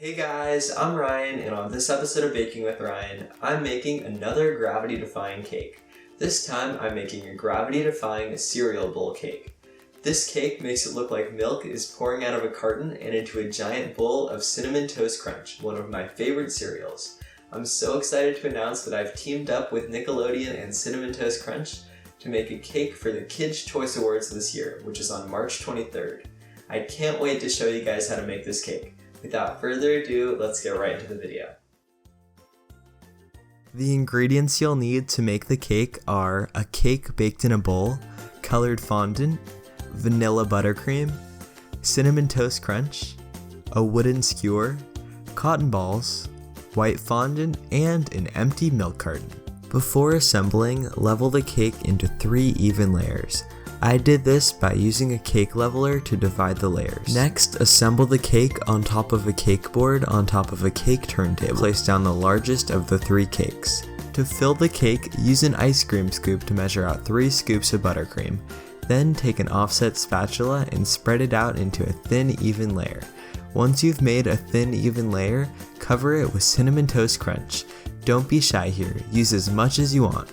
Hey guys, I'm Ryan, and on this episode of Baking with Ryan, I'm making another gravity-defying cake. This time, I'm making a gravity-defying cereal bowl cake. This cake makes it look like milk is pouring out of a carton and into a giant bowl of Cinnamon Toast Crunch, one of my favorite cereals. I'm so excited to announce that I've teamed up with Nickelodeon and Cinnamon Toast Crunch to make a cake for the Kids' Choice Awards this year, which is on March 23rd. I can't wait to show you guys how to make this cake. Without further ado, let's get right into the video. The ingredients you'll need to make the cake are a cake baked in a bowl, colored fondant, vanilla buttercream, cinnamon toast crunch, a wooden skewer, cotton balls, white fondant, and an empty milk carton. Before assembling, level the cake into 3 even layers. I did this by using a cake leveler to divide the layers. Next, assemble the cake on top of a cake board on top of a cake turntable. Place down the largest of the 3 cakes. To fill the cake, use an ice cream scoop to measure out 3 scoops of buttercream. Then take an offset spatula and spread it out into a thin, even layer. Once you've made a thin, even layer, cover it with Cinnamon Toast Crunch. Don't be shy here, use as much as you want.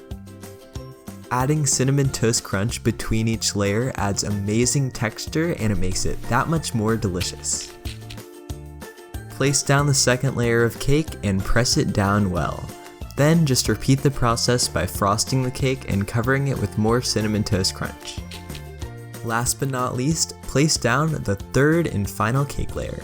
Adding Cinnamon Toast Crunch between each layer adds amazing texture and it makes it that much more delicious. Place down the second layer of cake and press it down well. Then just repeat the process by frosting the cake and covering it with more Cinnamon Toast Crunch. Last but not least, place down the third and final cake layer.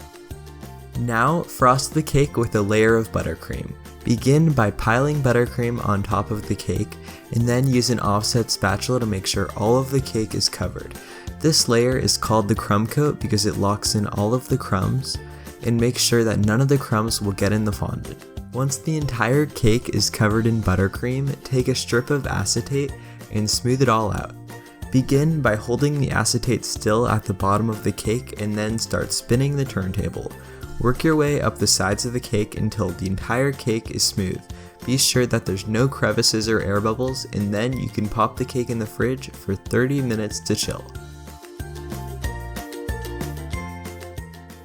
Now frost the cake with a layer of buttercream. Begin by piling buttercream on top of the cake and then use an offset spatula to make sure all of the cake is covered. This layer is called the crumb coat because it locks in all of the crumbs and makes sure that none of the crumbs will get in the fondant. Once the entire cake is covered in buttercream, take a strip of acetate and smooth it all out. Begin by holding the acetate still at the bottom of the cake and then start spinning the turntable. Work your way up the sides of the cake until the entire cake is smooth. Be sure that there's no crevices or air bubbles, and then you can pop the cake in the fridge for 30 minutes to chill.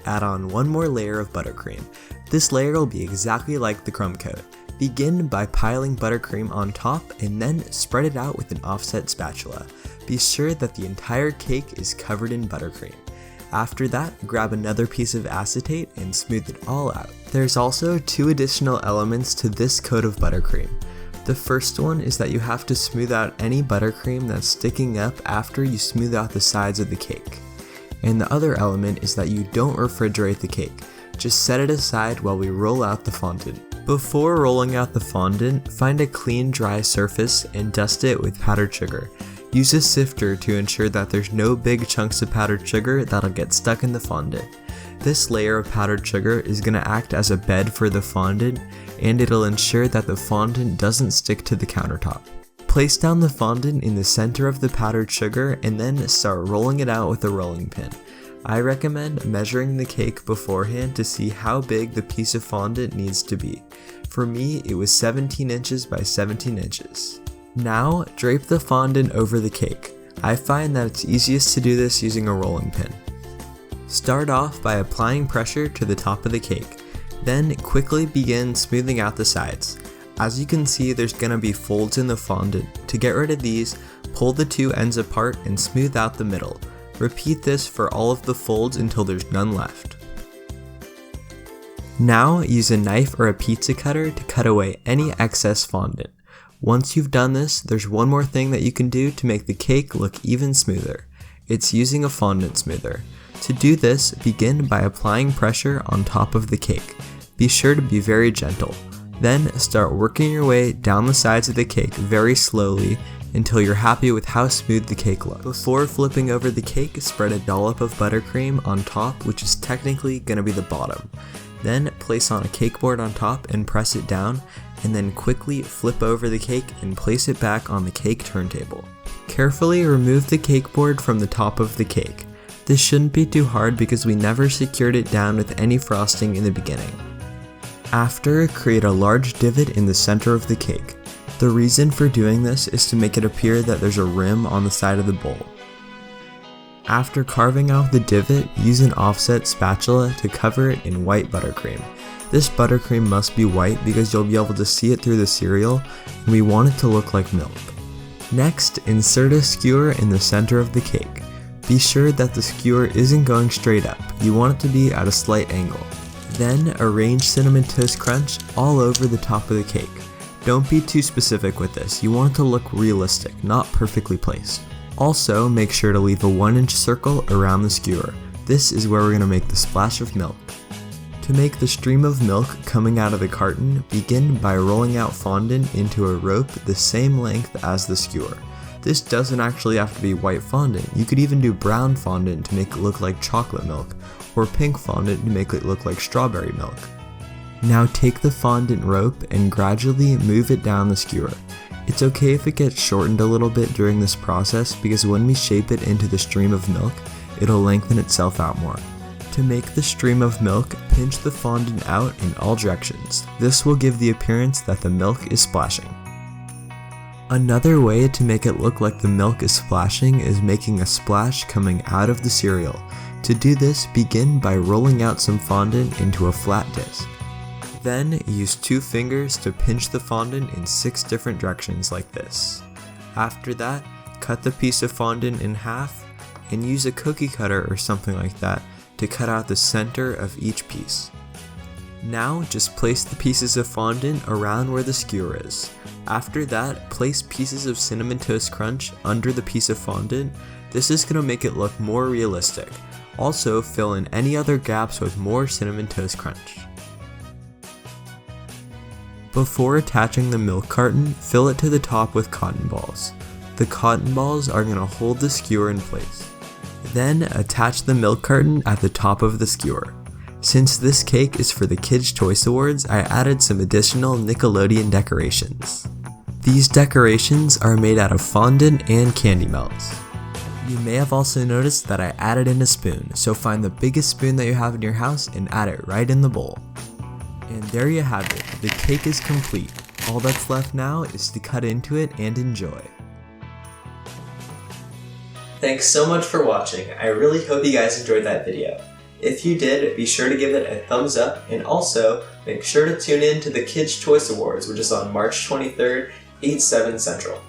Add on one more layer of buttercream. This layer will be exactly like the crumb coat. Begin by piling buttercream on top and then spread it out with an offset spatula. Be sure that the entire cake is covered in buttercream. After that, grab another piece of acetate and smooth it all out. There's also 2 additional elements to this coat of buttercream. The first one is that you have to smooth out any buttercream that's sticking up after you smooth out the sides of the cake. And the other element is that you don't refrigerate the cake. Just set it aside while we roll out the fondant. Before rolling out the fondant, find a clean, dry surface and dust it with powdered sugar. Use a sifter to ensure that there's no big chunks of powdered sugar that'll get stuck in the fondant. This layer of powdered sugar is going to act as a bed for the fondant, and it'll ensure that the fondant doesn't stick to the countertop. Place down the fondant in the center of the powdered sugar and then start rolling it out with a rolling pin. I recommend measuring the cake beforehand to see how big the piece of fondant needs to be. For me, it was 17 inches by 17 inches. Now, drape the fondant over the cake. I find that it's easiest to do this using a rolling pin. Start off by applying pressure to the top of the cake. Then quickly begin smoothing out the sides. As you can see, there's going to be folds in the fondant. To get rid of these, pull the 2 ends apart and smooth out the middle. Repeat this for all of the folds until there's none left. Now, use a knife or a pizza cutter to cut away any excess fondant. Once you've done this, there's one more thing that you can do to make the cake look even smoother. It's using a fondant smoother. To do this, begin by applying pressure on top of the cake. Be sure to be very gentle. Then start working your way down the sides of the cake very slowly until you're happy with how smooth the cake looks. Before flipping over the cake, spread a dollop of buttercream on top, which is technically going to be the bottom. Then place on a cake board on top and press it down, and then quickly flip over the cake and place it back on the cake turntable. Carefully remove the cake board from the top of the cake. This shouldn't be too hard because we never secured it down with any frosting in the beginning. After, create a large divot in the center of the cake. The reason for doing this is to make it appear that there's a rim on the side of the bowl. After carving out the divot, use an offset spatula to cover it in white buttercream. This buttercream must be white because you'll be able to see it through the cereal, and we want it to look like milk. Next, insert a skewer in the center of the cake. Be sure that the skewer isn't going straight up, you want it to be at a slight angle. Then arrange Cinnamon Toast Crunch all over the top of the cake. Don't be too specific with this, you want it to look realistic, not perfectly placed. Also, make sure to leave a 1-inch circle around the skewer. This is where we're going to make the splash of milk. To make the stream of milk coming out of the carton, begin by rolling out fondant into a rope the same length as the skewer. This doesn't actually have to be white fondant, you could even do brown fondant to make it look like chocolate milk, or pink fondant to make it look like strawberry milk. Now take the fondant rope and gradually move it down the skewer. It's okay if it gets shortened a little bit during this process because when we shape it into the stream of milk, it'll lengthen itself out more. To make the stream of milk, pinch the fondant out in all directions. This will give the appearance that the milk is splashing. Another way to make it look like the milk is splashing is making a splash coming out of the cereal. To do this, begin by rolling out some fondant into a flat disc. Then use 2 fingers to pinch the fondant in 6 different directions like this. After that, cut the piece of fondant in half and use a cookie cutter or something like that to cut out the center of each piece. Now just place the pieces of fondant around where the skewer is. After that, place pieces of Cinnamon Toast Crunch under the piece of fondant. This is going to make it look more realistic. Also, fill in any other gaps with more Cinnamon Toast Crunch. Before attaching the milk carton, fill it to the top with cotton balls. The cotton balls are going to hold the skewer in place. Then attach the milk carton at the top of the skewer. Since this cake is for the Kids' Choice Awards, I added some additional Nickelodeon decorations. These decorations are made out of fondant and candy melts. You may have also noticed that I added in a spoon, so find the biggest spoon that you have in your house and add it right in the bowl. And there you have it, the cake is complete. All that's left now is to cut into it and enjoy. Thanks so much for watching, I really hope you guys enjoyed that video. If you did, be sure to give it a thumbs up, and also make sure to tune in to the Kids' Choice Awards, which is on March 23rd, 8/7 Central.